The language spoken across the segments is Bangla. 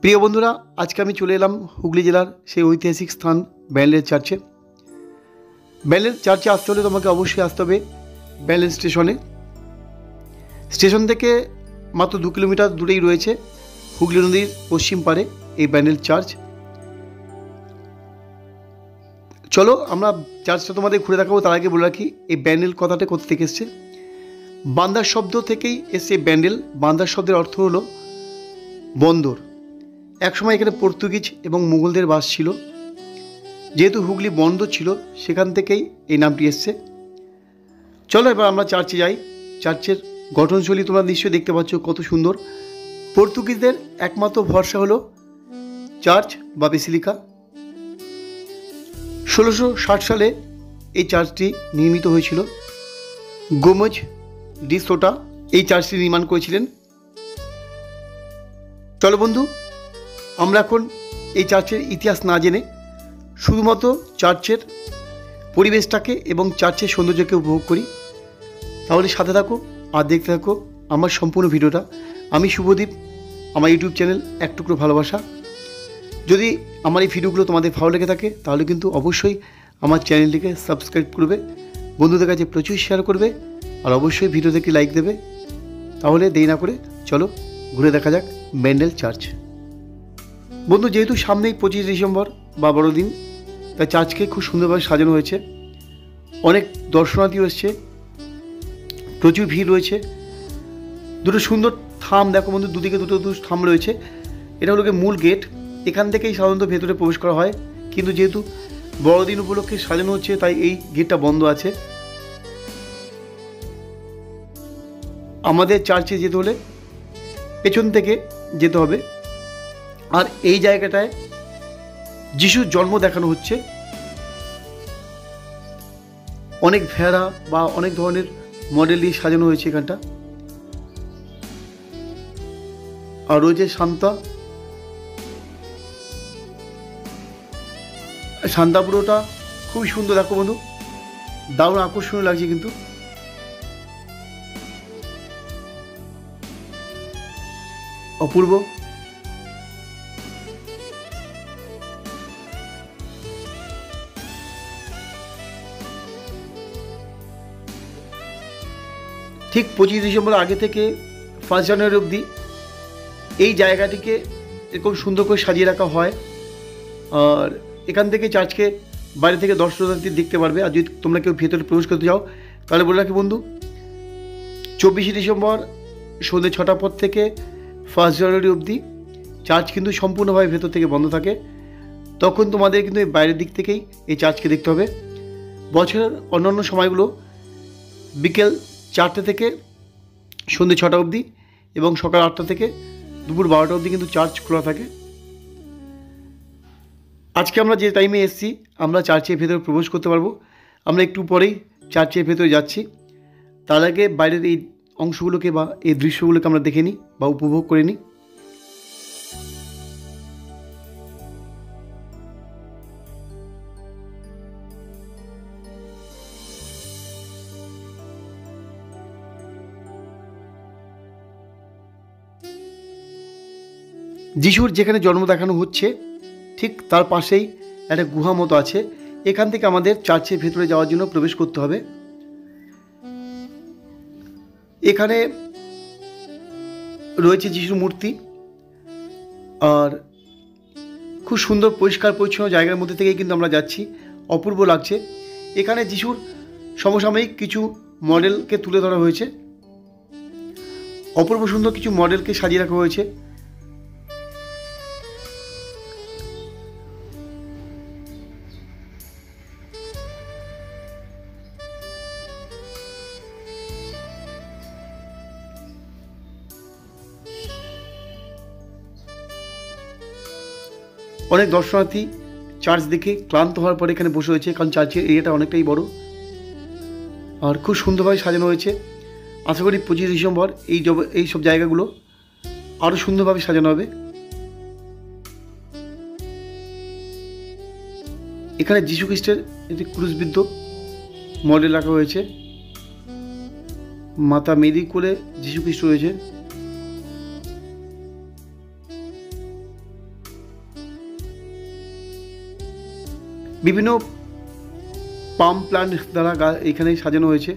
প্রিয় বন্ধুরা, আজকে আমি চলে এলাম হুগলি জেলার সেই ঐতিহাসিক স্থান ব্যান্ডেল চার্চে। ব্যান্ডেল চার্চে আসতে হলে তোমাকে অবশ্যই আসতে হবে ব্যান্ডেল স্টেশনে। স্টেশন থেকে মাত্র 2 কিলোমিটার দূরেই রয়েছে হুগলি নদীর পশ্চিম পারে এই ব্যান্ডেল চার্চ। চলো আমরা চার্চটা তোমাদের ঘুরে দেখাবো। তার আগে বলে রাখি, এই ব্যান্ডেল কথাটা কোথা থেকে এসছে। বান্দার শব্দ থেকেই এসছে ব্যান্ডেল। বান্দার শব্দের অর্থ হলো বন্দর। একসময় এখানে পর্তুগিজ এবং মুঘলদের বাস ছিল। যেহেতু হুগলি বন্দর ছিল, সেখান থেকেই এই নামটি এসছে। চলো এবার আমরা চার্চে যাই। চার্চের গঠনশৈলী তোমরা নিশ্চয়ই দেখতে পাচ্ছ কত সুন্দর। পর্তুগিজদের একমাত্র ভরসা হলো চার্চ বা বেসিলিকা। 1660 সালে এই চার্চটি নির্মিত হয়েছিল। গোমেজ ডি সোটা এই চার্চটি নির্মাণ করেছিলেন। চলো বন্ধু, আমরা এখন এই চার্চের ইতিহাস না জেনে শুধুমাত্র চার্চের পরিবেশটাকে এবং চার্চের সৌন্দর্যকে উপভোগ করি। তাহলে সাথে থাকো আর দেখতে থাকো আমার সম্পূর্ণ ভিডিওটা। আমি শুভদীপ, আমার ইউটিউব চ্যানেল এক টুকরো ভালোবাসা। যদি আমার এই ভিডিওগুলো তোমাদের ভালো লেগে থাকে তাহলে কিন্তু অবশ্যই আমার চ্যানেলটিকে সাবস্ক্রাইব করবে, বন্ধুদের কাছে প্রচুর শেয়ার করবে, আর অবশ্যই ভিডিওতে একটি লাইক দেবে। তাহলে দেরি না করে চলো ঘুরে দেখা যাক ব্যান্ডেল চার্চ। বন্ধু, যেহেতু সামনেই 25 ডিসেম্বর বা বড়দিন, তাই চার্চকে খুব সুন্দরভাবে সাজানো হয়েছে। অনেক দর্শনার্থী এসছে, প্রচুর ভিড় রয়েছে। দুটো সুন্দর থাম দেখো বন্ধু, দুদিকে দুটো থাম রয়েছে। এটা হলো মূল গেট। এখান থেকেই সাধারণত ভেতরে প্রবেশ করা হয়, কিন্তু যেহেতু বড়দিন উপলক্ষে সাজানো হচ্ছে তাই এই গেটটা বন্ধ আছে। আমাদের চার্চে যেতে হলে পেছন থেকে যেতে হবে। আর এই জায়গাটায় যিশুর জন্ম দেখানো হচ্ছে। অনেক ভেড়া বা অনেক ধরনের মডেল দিয়ে সাজানো হয়েছে এখানটা। আর রয়েছে শান্তাপুরোটা খুবই সুন্দর দেখো বন্ধু, দারুণ আকর্ষণীয় লাগছে কিন্তু। অপূর্ব। ঠিক 25 ডিসেম্বর আগে থেকে 1 জানুয়ারি অবধি এই জায়গাটিকে এরকম সুন্দর করে সাজিয়ে রাখা হয়। আর এখান থেকে চার্চকে বাইরে থেকে দর্শনার্থী দেখতে পারবে। আর যদি তোমরা কেউ ভেতরে প্রবেশ করতে চাও তাহলে বলে রাখি বন্ধু, 24 ডিসেম্বর সন্ধ্যে 6টার পর থেকে 1 জানুয়ারি অবধি চার্চ কিন্তু সম্পূর্ণভাবে ভেতর থেকে বন্ধ থাকে। তখন তোমাদের কিন্তু এই বাইরের দিক থেকেই এই চার্চকে দেখতে হবে। বছরের অন্যান্য সময়গুলো বিকেল 4টে থেকে সন্ধ্যে 6টা অবধি এবং সকাল 8টা থেকে দুপুর 12টা অবধি কিন্তু চার্চ খোলা থাকে। আজকে আমরা যে টাইমে এসেছি আমরা চার্চের ভেতরে প্রবেশ করতে পারবো। আমরা একটু পরেই চার্চের ভেতরে যাচ্ছি। তার আগে বাইরের এই অংশগুলোকে বা এই দৃশ্যগুলোকে আমরা দেখে নিই বা উপভোগ করে নিই। যিশুর যেখানে জন্ম দেখানো হচ্ছে ঠিক তার পাশেই একটা গুহা মতো আছে। এখান থেকে আমাদের চার্চের ভেতরে যাওয়ার জন্য প্রবেশ করতে হবে। এখানে রয়েছে যিশুর মূর্তি, আর খুব সুন্দর পরিষ্কার পরিচ্ছন্ন জায়গার মধ্যে থেকেই কিন্তু আমরা যাচ্ছি। অপূর্ব লাগছে। এখানে যিশুর সমসাময়িক কিছু মডেলকে তুলে ধরা হয়েছে। অপূর্ব সুন্দর কিছু মডেলকে সাজিয়ে রাখা হয়েছে। অনেক দর্শনার্থী চার্চ দেখে ক্লান্ত হওয়ার পরে এখানে বসে হয়েছে, কারণ চার্চের এরিয়াটা অনেকটাই বড় আর খুব সুন্দরভাবে সাজানো হয়েছে। আশা করি 25 ডিসেম্বর এই সব জায়গাগুলো আরও সুন্দরভাবে সাজানো হবে। এখানে যীশু খ্রিস্টের একটি ক্রুশবিদ্ধ মডেল রাখা হয়েছে। মাতা মেরি কোলে যীশু খ্রিস্ট রয়েছে। বিভিন্ন পাম প্লান্ট দ্বারা এখানে সাজানো হয়েছে।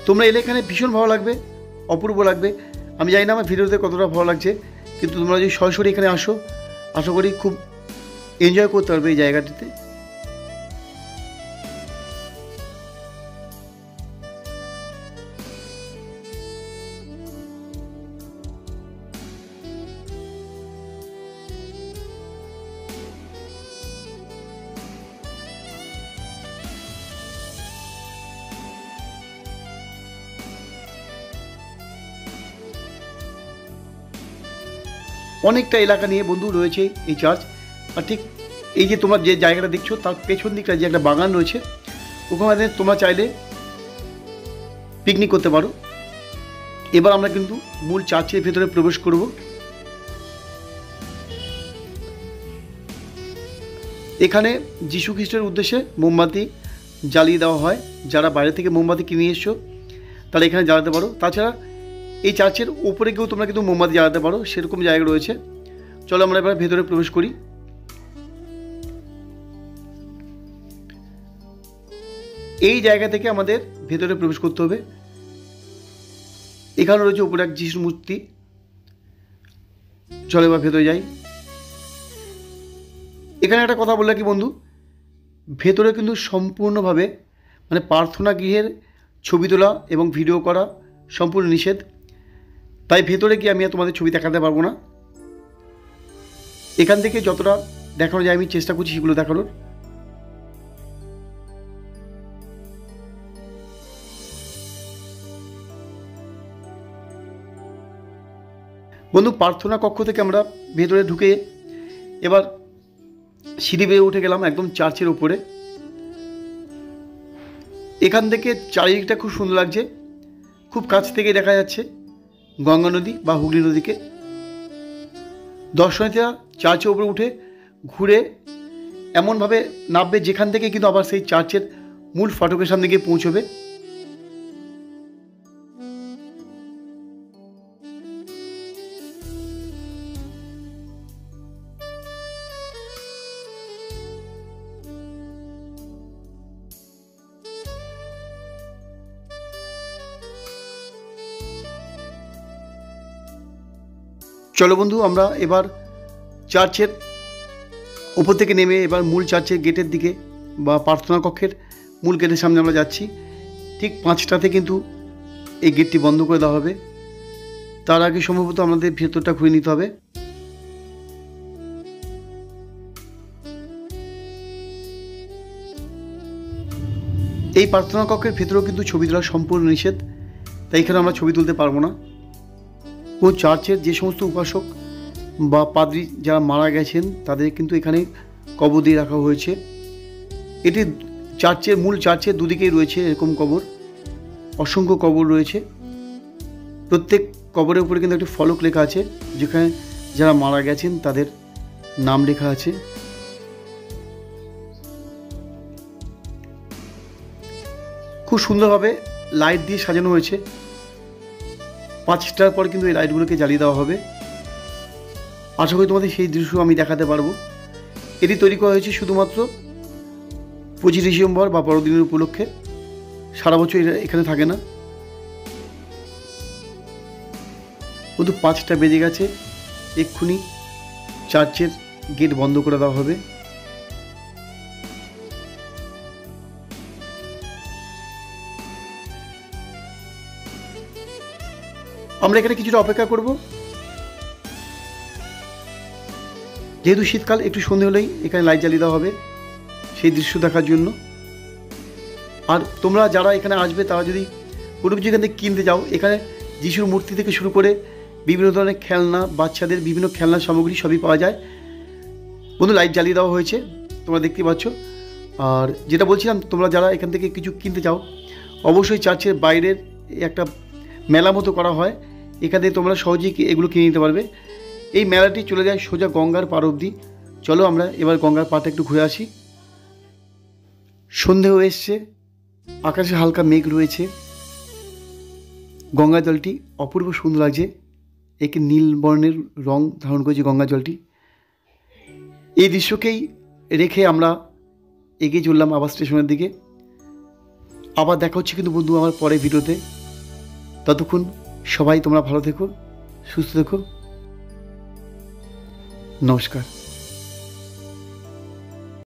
তোমরা এলে এখানে ভীষণ ভালো লাগবে, অপূর্ব লাগবে। আমি জানি না আমার ভিডিওতে কতটা ভালো লাগছে, কিন্তু তোমরা যদি সরাসরি এখানে আসো, আশা করি খুব এনজয় করতে পারবে এই জায়গাটিতে। অনেকটা এলাকা নিয়ে বন্ধু রয়েছে এই চার্চ। আর ঠিক এই যে তোমরা যে জায়গাটা দেখছো তার পেছন দিকটা যে একটা বাগান রয়েছে, ওখানে তোমরা চাইলে পিকনিক করতে পারো। এবার আমরা কিন্তু মূল চার্চের ভেতরে প্রবেশ করব। এখানে যীশু খ্রিস্টের উদ্দেশ্যে মোমবাতি জ্বালিয়ে দেওয়া হয়। যারা বাইরে থেকে মোমবাতি কিনে এসছো তারা এখানে জ্বালাতে পারো। তাছাড়া এই চার্চের ওপরে গিয়েও তোমরা কিন্তু মোমবাতি জ্বালাতে পারো, সেরকম জায়গা রয়েছে। চলো আমরা এবার ভেতরে প্রবেশ করি। এই জায়গা থেকে আমাদের ভেতরে প্রবেশ করতে হবে। এখানে রয়েছে উপরে এক যিশুর মূর্তি। চলো এবার ভেতরে যাই। এখানে একটা কথা বললে কি বন্ধু, ভেতরে কিন্তু সম্পূর্ণভাবে মানে প্রার্থনা গৃহের ছবি তোলা এবং ভিডিও করা সম্পূর্ণ নিষেধ। তাই ভেতরে গিয়ে আমি আর তোমাদের ছবি দেখাতে পারবো না। এখান থেকে যতটা দেখানো যায় আমি চেষ্টা করছি সেগুলো দেখানোর। বন্ধু, প্রার্থনা কক্ষ থেকে আমরা ভেতরে ঢুকে এবার সিঁড়ি বেয়ে উঠে গেলাম একদম চার্চের উপরে। এখান থেকে চারিদিকটা খুব সুন্দর লাগছে। খুব কাছ থেকে দেখা যাচ্ছে গঙ্গা নদী বা হুগলি নদীকে। দর্শনার্থীরা চার্চের উপরে উঠে ঘুরে এমনভাবে নামবে যেখান থেকে কিন্তু আবার সেই চার্চের মূল ফটকের সামনে গিয়ে পৌঁছবে। চলো বন্ধু, আমরা এবার চার্চের উপর থেকে নেমে এবার মূল চার্চের গেটের দিকে বা প্রার্থনা কক্ষের মূল গেটের সামনে আমরা যাচ্ছি। ঠিক 5টাতে কিন্তু এই গেটটি বন্ধ করে দেওয়া হবে। তার আগে সম্ভবত আমাদের ভেতরটা ঘুরে নিতে হবে। এই প্রার্থনা কক্ষের ভেতরেও কিন্তু ছবি তোলা সম্পূর্ণ নিষেধ, তাই এখানে আমরা ছবি তুলতে পারবো না। ও চার্চের যে সমস্ত উপাসক বা পাদ্রী যারা মারা গেছেন তাদের কিন্তু এখানে কবর দিয়ে রাখা হয়েছে। এটি মূল চার্চের দুদিকেই রয়েছে এরকম কবর, অসংখ্য কবর রয়েছে। প্রত্যেক কবরের উপরে কিন্তু একটি ফলক লেখা আছে যেখানে যারা মারা গেছেন তাদের নাম লেখা আছে। খুব সুন্দরভাবে লাইট দিয়ে সাজানো হয়েছে। 5টার পর কিন্তু এই লাইটগুলোকে জ্বালিয়ে দেওয়া হবে। আশা করি তোমাদের সেই দৃশ্য আমি দেখাতে পারবো। এটি তৈরি করা হয়েছে শুধুমাত্র 25 ডিসেম্বর বা বড়দিনের উপলক্ষে। সারা বছর এখানে থাকে না। কিন্তু 5টা বেজে গেছে, এক্ষুনি চার্চের গেট বন্ধ করে দেওয়া হবে। আমরা এখানে কিছুটা অপেক্ষা করব। যেহেতু শীতকাল, একটু সন্ধে হলেই এখানে লাইট জ্বালিয়ে দেওয়া হবে সেই দৃশ্য দেখার জন্য। আর তোমরা যারা এখানে আসবে তারা যদি কোনো কিছু এখান থেকে কিনতে যাও, এখানে যিশুর মূর্তি থেকে শুরু করে বিভিন্ন ধরনের খেলনা, বাচ্চাদের বিভিন্ন খেলনা সামগ্রী সবই পাওয়া যায়। বন্ধু, লাইট জ্বালিয়ে দেওয়া হয়েছে, তোমরা দেখতে পাচ্ছ। আর যেটা বলছিলাম, তোমরা যারা এখান থেকে কিছু কিনতে চাও অবশ্যই চার্চের বাইরের একটা মেলা মতো করা হয়, এখান থেকে তোমরা সহজেই এগুলো কিনে নিতে পারবে। এই মেলাটি চলে যায় সোজা গঙ্গার পার অবধি। চলো আমরা এবার গঙ্গার পাড়টা একটু ঘুরে আসি। সন্ধে হয়ে এসছে, আকাশে হালকা মেঘ রয়েছে, গঙ্গা জলটি অপূর্ব সুন্দর লাগছে একে নীল বর্ণের রং ধারণ করেছে গঙ্গা জলটি। এই দৃশ্যকেই রেখে আমরা এগিয়ে চললাম আবার স্টেশনের দিকে। আবার দেখা হচ্ছে কিন্তু বন্ধু আমার পরের ভিডিওতে। ততক্ষণ সবাই তোমরা ভালো থেকো, সুস্থ থেকো। নমস্কার।